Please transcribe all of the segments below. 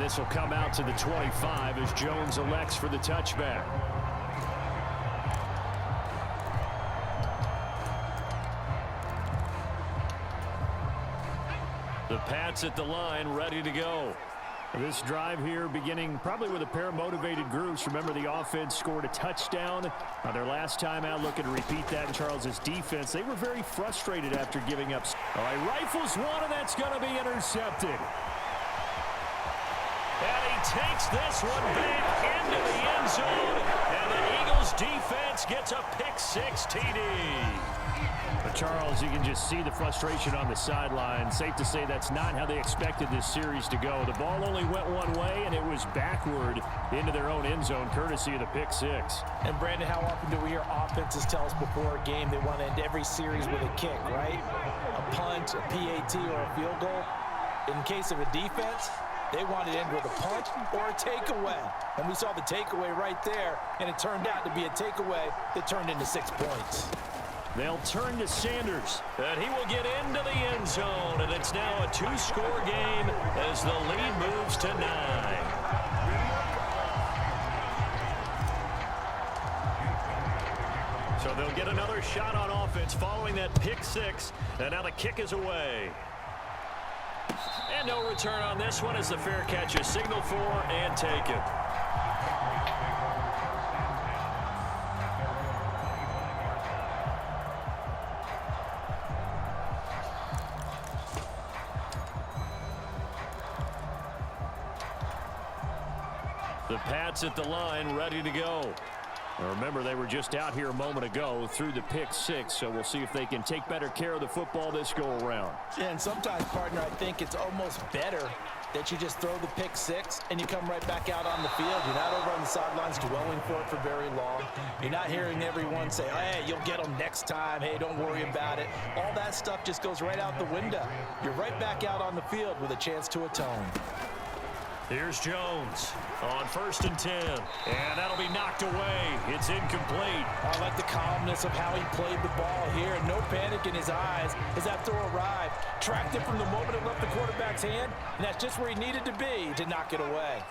this will come out to the 25 as Jones elects for the touchback. The Pats at the line, ready to go. This drive here beginning probably with a pair of motivated groups. Remember, the offense scored a touchdown on their last time out. Looking to repeat that in Charles's defense. They were very frustrated after giving up. All right, rifles one, and that's going to be intercepted. And he takes this one back into the end zone. And the Eagles defense gets a pick-6 TD. But Charles, you can just see the frustration on the sideline. Safe to say that's not how they expected this series to go. The ball only went one way, and it was backward into their own end zone, courtesy of the pick-6. And, Brandon, how often do we hear offenses tell us before a game they want to end every series with a kick, right? A punt, a PAT, or a field goal. In case of a defense, they want to end with a punt or a takeaway. And we saw the takeaway right there, and it turned out to be a takeaway that turned into 6 points. They'll turn to Sanders, and he will get into the end zone, and it's now a 2-score game as the lead moves to 9. So they'll get another shot on offense following that pick-6, and now the kick is away. And no return on this one as the fair catch is signaled for and taken. The Pats at the line, ready to go. Now remember, they were just out here a moment ago through the pick-6, so we'll see if they can take better care of the football this go-around. Yeah, and sometimes, partner, I think it's almost better that you just throw the pick-6 and you come right back out on the field. You're not over on the sidelines dwelling for it for very long. You're not hearing everyone say, hey, you'll get them next time. Hey, don't worry about it. All that stuff just goes right out the window. You're right back out on the field with a chance to atone. Here's Jones on 1st and 10, and that'll be knocked away. It's incomplete. I like the calmness of how he played the ball here. No panic in his eyes as that throw arrived. Tracked it from the moment it left the quarterback's hand, and that's just where he needed to be to knock it away.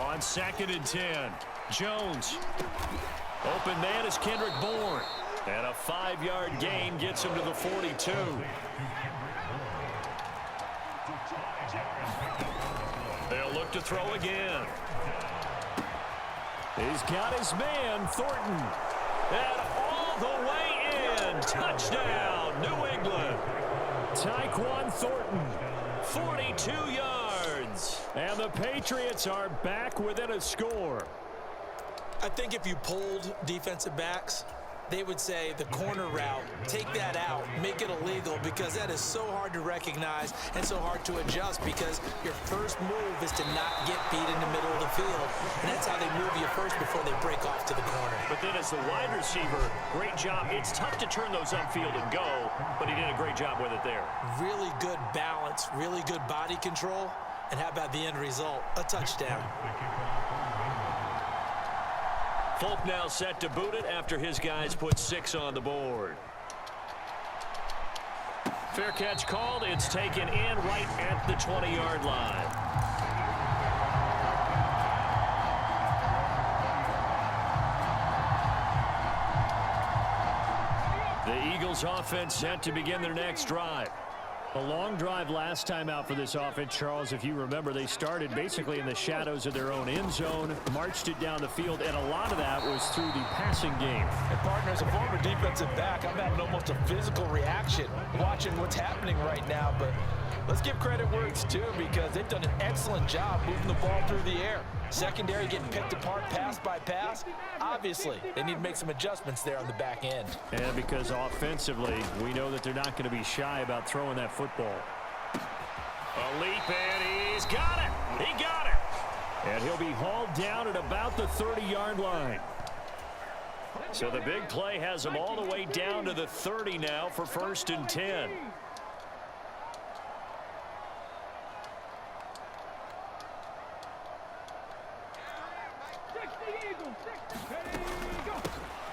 On 2nd and 10, Jones. Open man is Kendrick Bourne, and a 5-yard gain gets him to the 42. They'll look to throw again. He's got his man, Thornton. And all the way in. Touchdown, New England. Tyquan Thornton, 42 yards. And the Patriots are back within a score. I think if you polled defensive backs, they would say the corner route, take that out, make it illegal, because that is so hard to recognize and so hard to adjust, because your first move is to not get beat in the middle of the field. And that's how they move you first before they break off to the corner. But then as the wide receiver, great job. It's tough to turn those upfield and go, but he did a great job with it there. Really good balance, really good body control. And how about the end result? A touchdown. Folk now set to boot it after his guys put 6 on the board. Fair catch called. It's taken in right at the 20-yard line. The Eagles offense set to begin their next drive. A long drive last time out for this offense, Charles. If you remember, they started basically in the shadows of their own end zone, marched it down the field, and a lot of that was through the passing game. And, partner, as a former defensive back, I'm having almost a physical reaction watching what's happening right now. But let's give credit where it's due, because they've done an excellent job moving the ball through the air. Secondary getting picked apart pass by pass. Obviously, they need to make some adjustments there on the back end. And because offensively, we know that they're not going to be shy about throwing that football. A leap, and he's got it. He got it. And he'll be hauled down at about the 30-yard line. So the big play has him all the way down to the 30 now for 1st and 10.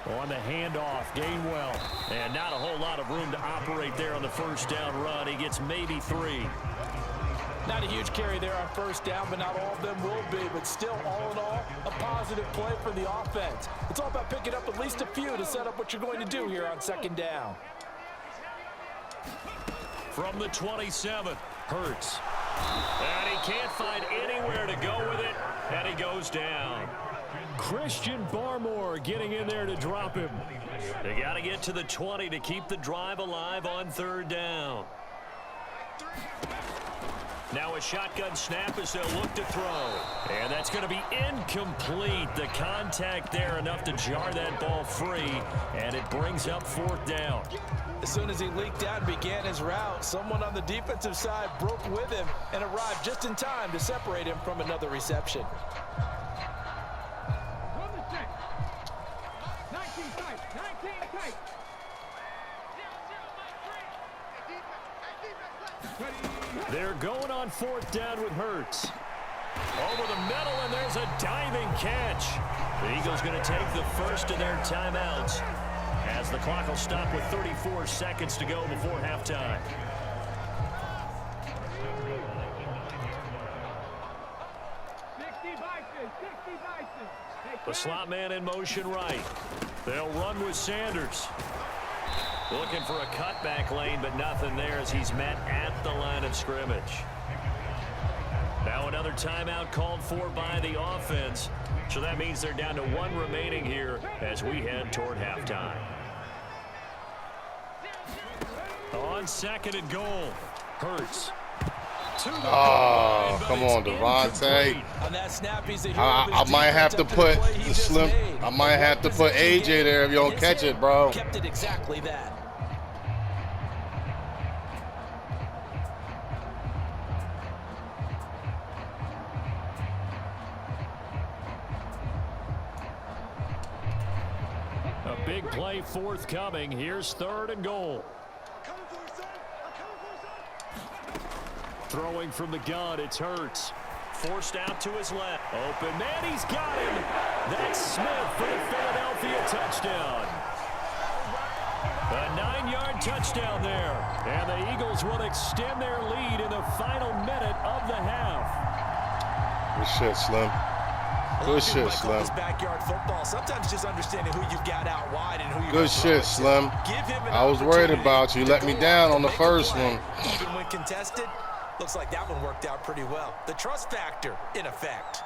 On the handoff, Gainwell. And not a whole lot of room to operate there on the 1st down run. He gets maybe 3. Not a huge carry there on first down, but not all of them will be. But still, all in all, a positive play for the offense. It's all about picking up at least a few to set up what you're going to do here on second down. From the 27, Hurts. And he can't find anywhere to go with it, and he goes down. Christian Barmore getting in there to drop him. They got to get to the 20 to keep the drive alive on third down. Now a shotgun snap as they'll look to throw. And that's going to be incomplete. The contact there enough to jar that ball free, and it brings up fourth down. As soon as he leaked out and began his route, someone on the defensive side broke with him and arrived just in time to separate him from another reception. They're going on fourth down with Hurts. Over the middle, and there's a diving catch. The Eagles going to take the first of their timeouts as the clock will stop with 34 seconds to go before halftime. The slot man in motion right. They'll run with Sanders. Looking for a cutback lane, but nothing there as he's met at the line of scrimmage. Now another timeout called for by the offense. So that means they're down to one remaining here as we head toward halftime. On second and goal, Hurts. Oh, come on, Devontae. I might have to put the slim. I might have to put AJ there if you don't catch it, bro. Kept it exactly that. A big play forthcoming. Here's third and goal. Throwing from the gun, it's Hurts. Forced out to his left. Open man, he's got him. That's Smith for the Philadelphia touchdown. A 9-yard touchdown there. And the Eagles will extend their lead in the final minute of the half. Good shit, Slim. Good shit, Slim. This backyard football. Sometimes just understanding who you've got out wide and who you Good shit, Slim. I was worried about you. You let me down on the first one. Even when contested, looks like that one worked out pretty well. The trust factor in effect.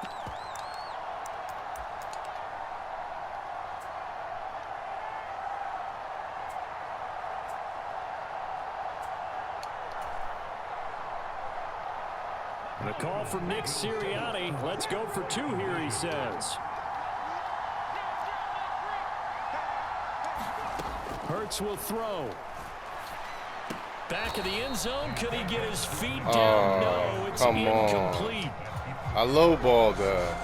The call from Nick Sirianni. Let's go for two here, he says. Hurts will throw. Back of the end zone. Could he get his feet down? No, it's incomplete. I lowballed that.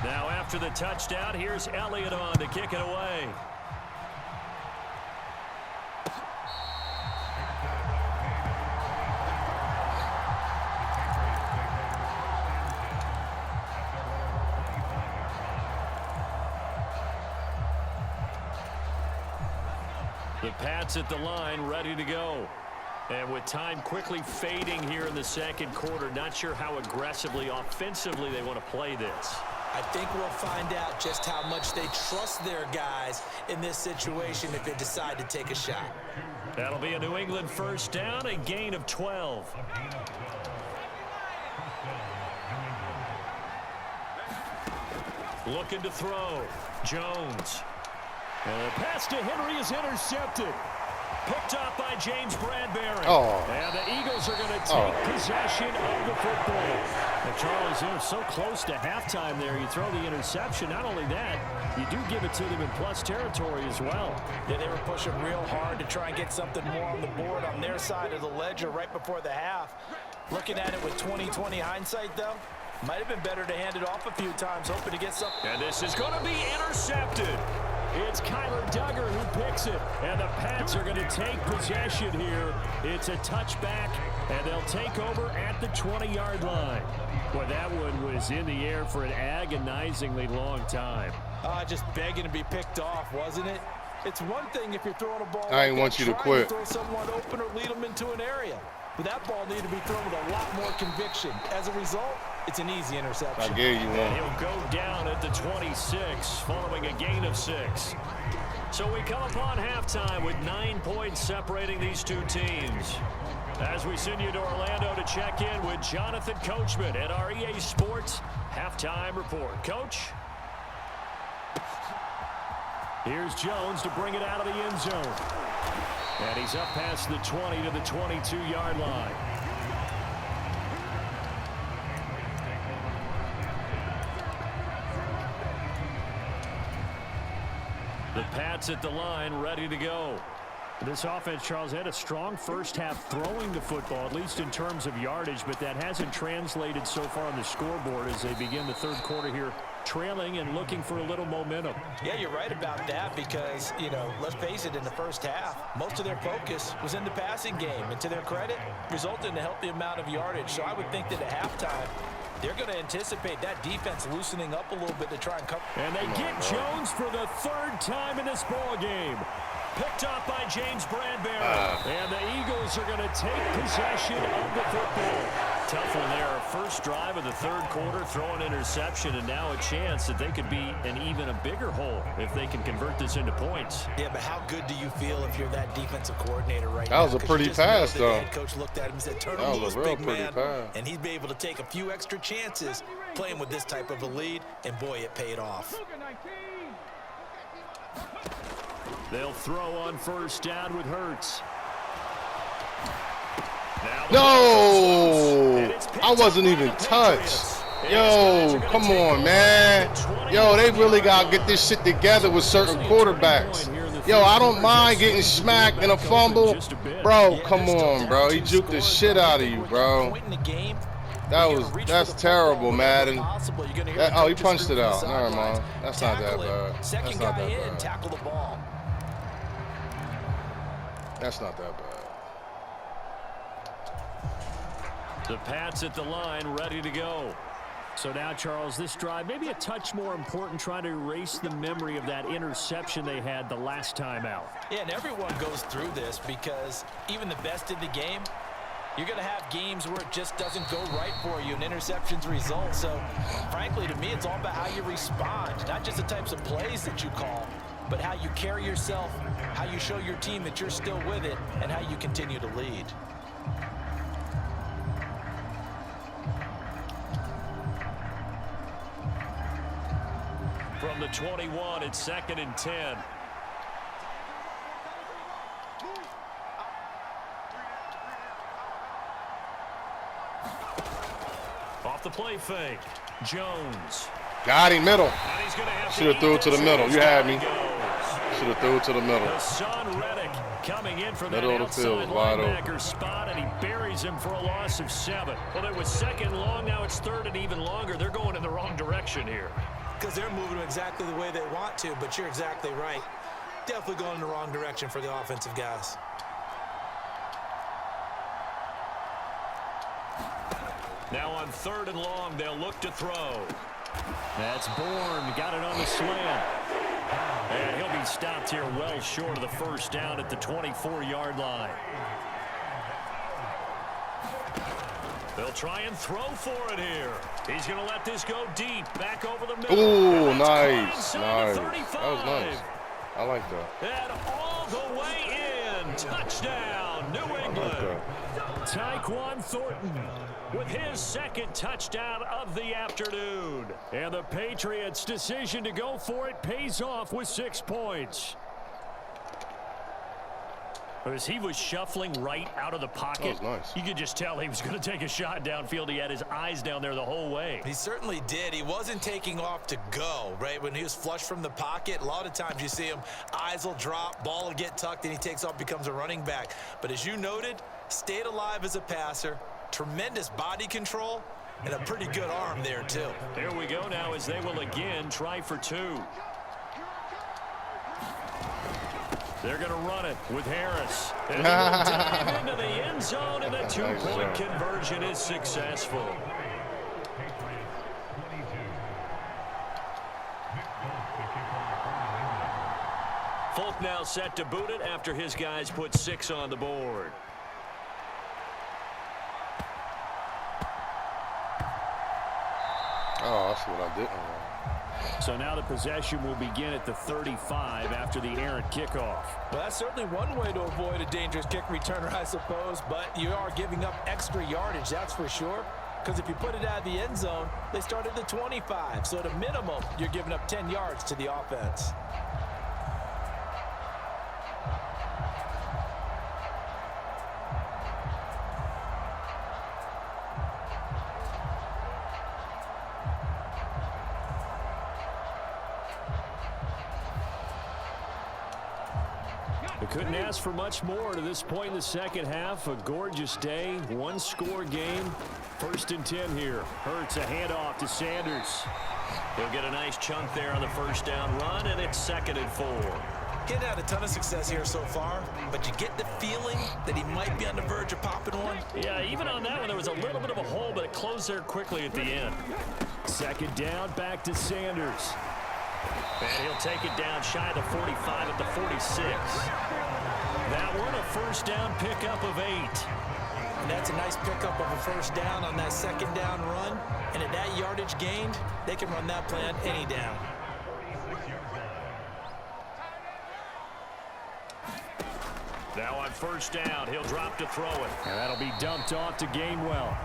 Now after the touchdown, here's Elliott on to kick it away. The Pats at the line, ready to go. And with time quickly fading here in the second quarter, not sure how aggressively, offensively they want to play this. I think we'll find out just how much they trust their guys in this situation if they decide to take a shot. That'll be a New England first down, a gain of 12. Looking to throw. Jones. And the pass to Henry is intercepted. Picked off by James Bradbury. And the Eagles are going to take possession of the football. And Charles, they're so close to halftime there. You throw the interception. Not only that, you do give it to them in plus territory as well. Yeah, they were pushing real hard to try and get something more on the board on their side of the ledger right before the half. Looking at it with 20/20 hindsight, though, might have been better to hand it off a few times, hoping to get something. And this is going to be intercepted. It's Kyler Duggar who picks it, and the Pats are going to take possession here. It's a touchback, and they'll take over at the 20-yard line. Boy, that one was in the air for an agonizingly long time. Just begging to be picked off, wasn't it? It's one thing if you're throwing a ball I ain't want you to quit. throw someone open or lead them into an area. But that ball needed to be thrown with a lot more conviction. As a result, it's an easy interception. I gave you one. And he'll go down at the 26 following a gain of 6. So we come upon halftime with 9 points separating these two teams. As we send you to Orlando to check in with Jonathan Coachman at our EA Sports Halftime Report. Coach? Here's Jones to bring it out of the end zone. And he's up past the 20 to the 22-yard line. The Pats at the line, ready to go. This offense, Charles, had a strong first half throwing the football, at least in terms of yardage, but that hasn't translated so far on the scoreboard as they begin the third quarter here, trailing and looking for a little momentum. Yeah, you're right about that because, you know, let's face it, in the first half, most of their focus was in the passing game. And to their credit, resulted in a healthy amount of yardage. So I would think that at halftime, they're going to anticipate that defense loosening up a little bit to try and cover. And they get Jones for the third time in this ball game. Picked off by James Bradbury. And the Eagles are going to take possession of the football. Tough one there. First drive of the third quarter, throwing interception, and now a chance that they could be in even a bigger hole if they can convert this into points. Yeah, but how good do you feel if you're that defensive coordinator right now? That was a pretty pass, though. The head coach looked at him and said, turn him loose, big man. And he'd be able to take a few extra chances playing with this type of a lead, and boy, it paid off. They'll throw on first down with Hurts. No! I wasn't even touched. Yo, come on, man. Yo, they really got to get this shit together with certain quarterbacks. Yo, I don't mind getting smacked in a fumble. Bro, come on, bro. He juked the shit out of you, bro. That's terrible, Madden. Oh, he punched it out. Never mind. That's not that bad. That's not that bad. Tackle the ball. That's not that bad. The Pats at the line, ready to go. So now, Charles, this drive maybe a touch more important, trying to erase the memory of that interception they had the last time out. Yeah, and everyone goes through this because even the best in the game, you're going to have games where it just doesn't go right for you and interceptions result. So, frankly, to me, it's all about how you respond, not just the types of plays that you call, but how you carry yourself, how you show your team that you're still with it, and how you continue to lead. From the 21, it's 2nd and 10. Off the play fake, Jones. Got him, middle. Should have threw it to the middle. You had me. Should have threw it to the middle. Hassan Reddick coming in from that middle of the field, wide linebacker open. spot, and he buries him for a loss of 7. Well, it was 2nd long. Now it's 3rd and even longer. They're going in the wrong direction here. Because they're moving exactly the way they want to, but you're exactly right. Definitely going in the wrong direction for the offensive guys. Now on 3rd and long, they'll look to throw. That's Bourne, got it on the slant. And he'll be stopped here well short of the first down at the 24-yard line. They'll try and throw for it here. He's going to let this go deep, back over the middle. Ooh, nice, nice. That was nice. I like that. And all the way in. Touchdown, New England. Tyquan Thornton with his 2nd touchdown of the afternoon. And the Patriots' decision to go for it pays off with 6 points. As he was shuffling right out of the pocket, that was nice. You could just tell he was going to take a shot downfield. He had his eyes down there the whole way. He certainly did. He wasn't taking off to go, right? When he was flush from the pocket, a lot of times you see him, eyes will drop, ball will get tucked, and he takes off, becomes a running back. But as you noted, stayed alive as a passer, tremendous body control, and a pretty good arm there, too. There we go now as they will again try for 2. They're going to run it with Harris. And he will dive into the end zone, and the 2-point conversion is successful. Full Folk now set to boot it after his guys put 6 on the board. Oh, that's what I didn't want. So now the possession will begin at the 35 after the errant kickoff. Well, that's certainly one way to avoid a dangerous kick returner, I suppose, but you are giving up extra yardage, that's for sure. Because if you put it out of the end zone, they start at the 25. So at a minimum, you're giving up 10 yards to the offense. They couldn't ask for much more to this point in the second half. A gorgeous day, one-score game. 1st and 10 here. Hurts a handoff to Sanders. He'll get a nice chunk there on the first down run, and it's 2nd and 4. He hadn't had a ton of success here so far, but you get the feeling that he might be on the verge of popping one. Yeah, even on that one, there was a little bit of a hole, but it closed there quickly at the end. 2nd down, back to Sanders. And he'll take it down shy of the 45 at the 46. That one, a first down pickup of 8. And that's a nice pickup of a first down on that 2nd down run. And at that yardage gained, they can run that play on any down. Now on first down, he'll drop to throw it. And that'll be dumped off to Gainwell.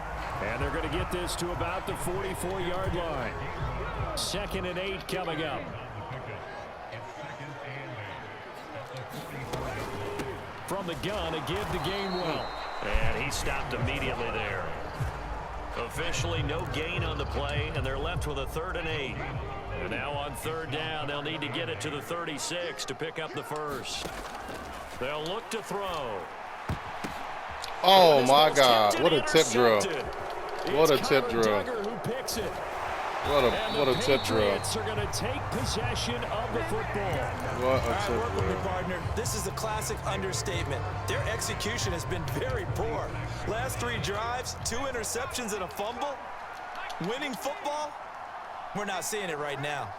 And they're going to get this to about the 44-yard line. 2nd and 8 coming up. From the gun, a give to Gainwell. And he stopped immediately there. Officially no gain on the play, and they're left with a 3rd and 8. And now on 3rd down, they'll need to get it to the 36 to pick up the first. They'll look to throw. Oh, my God. What a tip drill. What a tip drill. Who picks it. What a tip drill. Patriots are going to take possession of the football. What a tip Work with me, drill. partner. This is a classic understatement. Their execution has been very poor. Last 3 drives, 2 interceptions and a fumble. Winning football? We're not seeing it right now.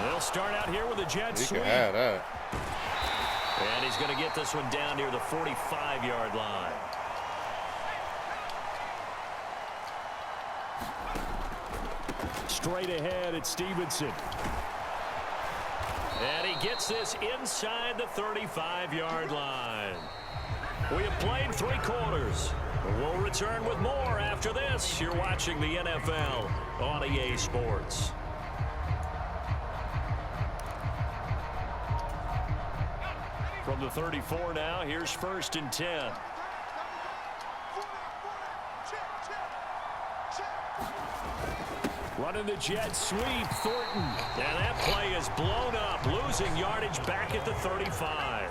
They'll start out here with a jet He sweep. can have that. And he's going to get this one down near the 45-yard line. Straight ahead, it's Stevenson. And he gets this inside the 35-yard line. We have played 3 quarters. We'll return with more after this. You're watching the NFL on EA Sports. From the 34 now, here's 1st and 10. Running the jet sweep, Thornton. And that play is blown up, losing yardage back at the 35.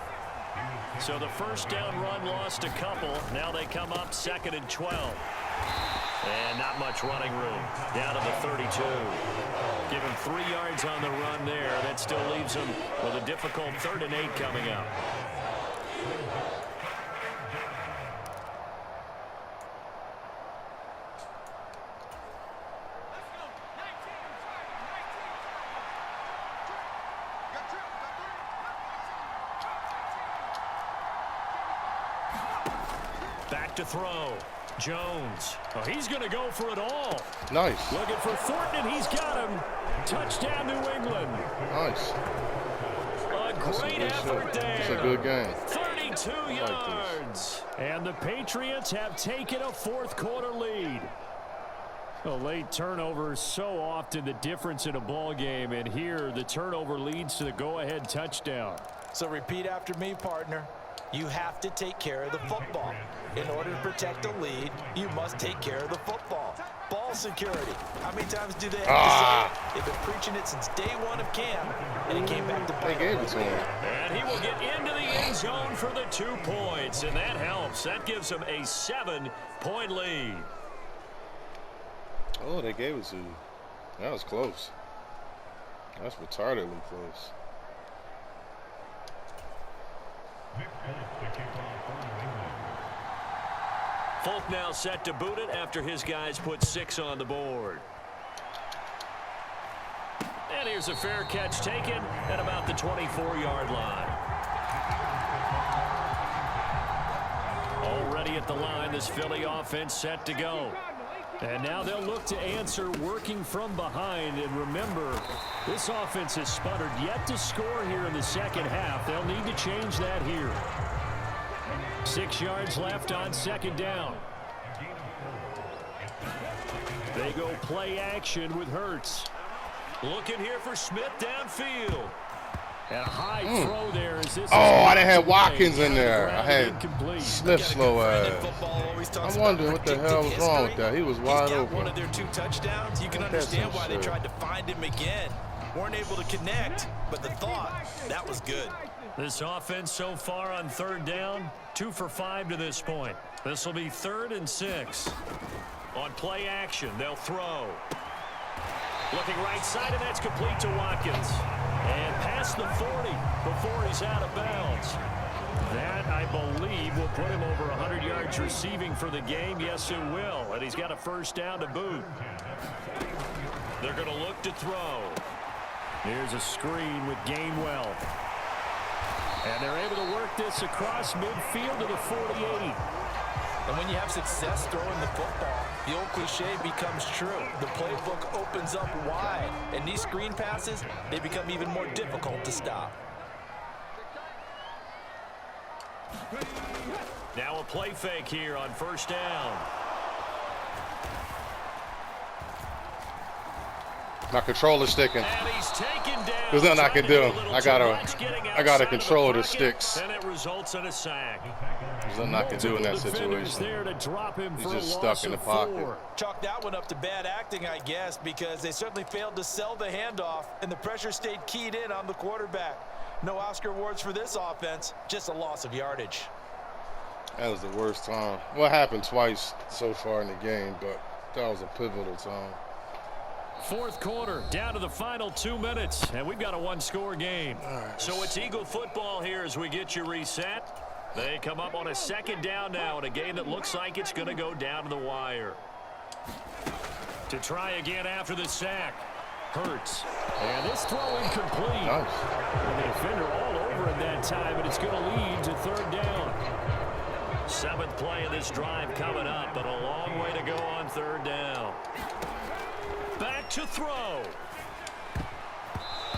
So the first down run lost a couple. Now they come up 2nd and 12. And not much running room. Down to the 32. Give him 3 yards on the run there. That still leaves him with a difficult 3rd and 8 coming up. Back to throw. Jones. Oh, he's going to go for it all. Nice. Looking for Thornton, and he's got him. Touchdown, New England. Nice. A great effort there. It's a good game. 32 yards. And the Patriots have taken a 4th quarter lead. A late turnover is so often the difference in a ball game, and here the turnover leads to the go-ahead touchdown. So repeat after me, partner. You have to take care of the football. In order to protect a lead, you must take care of the football. Ball security. How many times do they have to say it? They've been preaching it since day 1 of camp, and it came back to bite. They gave it to him. And he will get into the end zone for the 2 points, and that helps. That gives him a 7-point lead. Oh, they gave it to you. That was close. That's retardedly close. Folk now set to boot it after his guys put 6 on the board. And here's a fair catch taken at about the 24-yard line. Already at the line, this Philly offense set to go. And now they'll look to answer working from behind. And remember, this offense has sputtered yet to score here in the second half. They'll need to change that here. 6 yards left on second down. They go play action with Hurts. Looking here for Smith downfield. And a high throw there. As this I done had Watkins in there. I had Smith slow ass. I'm wondering what the hell was wrong with that. He was wide open. One of their 2 touchdowns. You can understand why they tried to find him again. Weren't able to connect, but the thought, that was good. This offense so far on third down, 2 for 5 to this point. This will be 3rd and 6. On play action, they'll throw. Looking right side, and that's complete to Watkins. And past the 40 before he's out of bounds. That, I believe, will put him over 100 yards receiving for the game. Yes, it will. And he's got a first down to boot. They're going to look to throw. Here's a screen with Gainwell. And they're able to work this across midfield to the 48. And when you have success throwing the football, the old cliche becomes true. The playbook opens up wide. And these screen passes, they become even more difficult to stop. Now a play fake here on first down. My controller's sticking. And he's taken down. There's nothing I can do. I gotta control the sticks. And it results in a sack. There's nothing I can do in that situation. He's just stuck in the pocket. Chalk that one up to bad acting, I guess, because they certainly failed to sell the handoff, and the pressure stayed keyed in on the quarterback. No Oscar awards for this offense, just a loss of yardage. That was the worst time. Well, it happened twice so far in the game, but that was a pivotal time. Fourth quarter, down to the final 2 minutes, and we've got a one-score game. So it's Eagle football here as we get you reset. They come up on a second down now in a game that looks like it's going to go down to the wire. To try again after the sack. Hurts. And this throw incomplete. Nice. And the defender all over it that time, and it's going to lead to third down. 7th play of this drive coming up, but a long way to go on third down. Back to throw.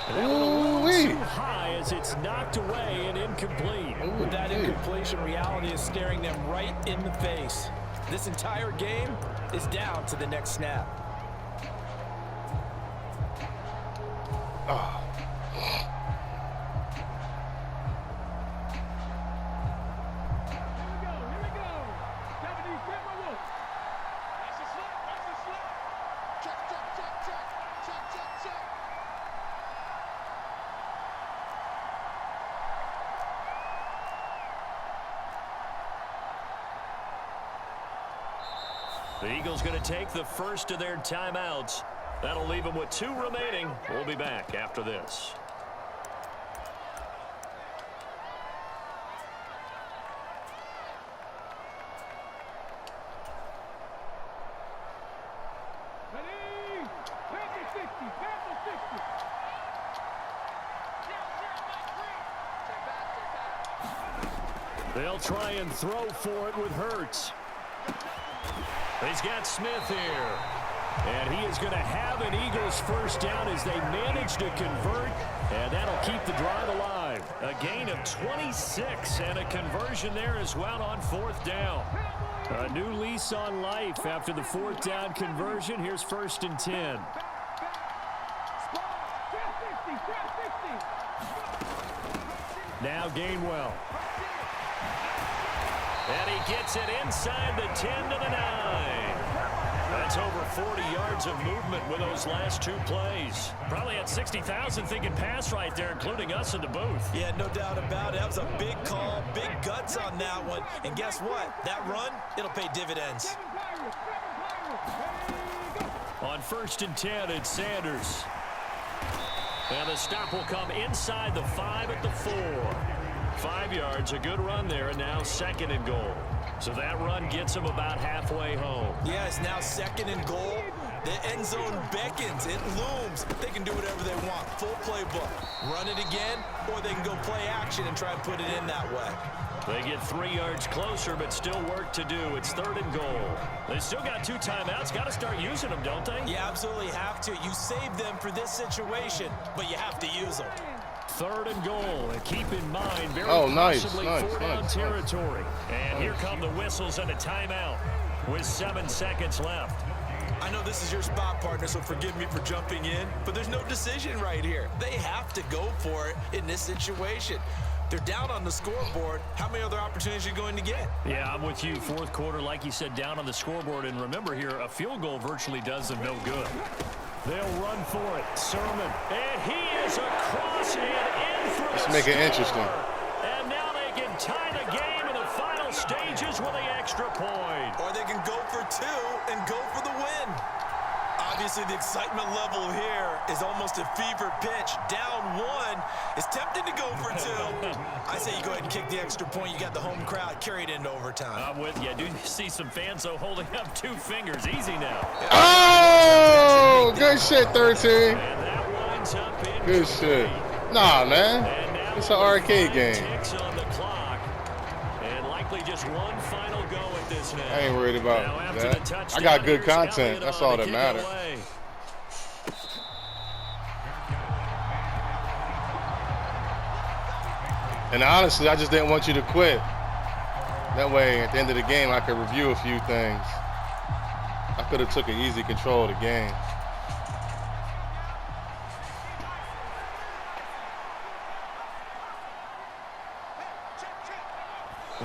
And that one a little too high as it's knocked away and incomplete. With that incompletion, reality is staring them right in the face. This entire game is down to the next snap. Oh. The Eagles going to take the first of their timeouts. That'll leave them with 2 remaining. We'll be back after this. They'll try and throw for it with Hurts. He's got Smith here. And he is going to have an Eagles first down as they manage to convert. And that'll keep the drive alive. A gain of 26 and a conversion there as well on 4th down. A new lease on life after the 4th down conversion. Here's 1st and 10. Now Gainwell. And he gets it inside the 10 to the 9. That's over 40 yards of movement with those last 2 plays. Probably had 60,000 thinking pass right there, including us in the booth. Yeah, no doubt about it. That was a big call, big guts on that one. And guess what? That run, it'll pay dividends. On 1st and 10, it's Sanders. And the stop will come inside the 5 at the 4. 5 yards, a good run there, and now 2nd and goal. So that run gets him about halfway home. Yeah, it's now 2nd and goal. The end zone beckons. It looms. They can do whatever they want. Full playbook. Run it again, or they can go play action and try and put it in that way. They get 3 yards closer, but still work to do. It's 3rd and goal. They still got 2 timeouts. Got to start using them, don't they? You absolutely have to. You save them for this situation, but you have to use them. 3rd and goal. And keep in mind, very nice, possibly nice, 4-down territory. And here come the whistles and a timeout with 7 seconds left. I know this is your spot, partner, so forgive me for jumping in, but there's no decision right here. They have to go for it in this situation. They're down on the scoreboard. How many other opportunities are you going to get? Yeah, I'm with you. 4th quarter, like you said, down on the scoreboard. And remember here, a field goal virtually does them no good. They'll run for it. Sermon. And he is across and in for Let's make it interesting. And now they can tie the game in the final stages with the extra point. Or they can go for 2 and go for the win. Obviously, the excitement level here is almost a fever pitch. Down 1 is tempted to go for 2. I say you go ahead and kick the extra point. You got the home crowd carried into overtime. I'm with you. I do see some fans, though, holding up 2 fingers. Easy now. Oh, good shit, 13. And that winds up in Good shit. Nah, man. It's an arcade game. Ticks on the clock. And likely just one final go at this now. I ain't worried about Now, after that. the touchdown, I got good here's content. Elliott That's on all to that kick matters. away. And honestly, I just didn't want you to quit. That way, at the end of the game, I could review a few things. I could have took an easy control of the game.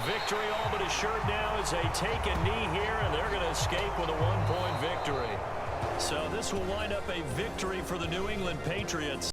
Victory all but assured now as they take a knee here, and they're going to escape with a 1-point victory. So this will wind up a victory for the New England Patriots.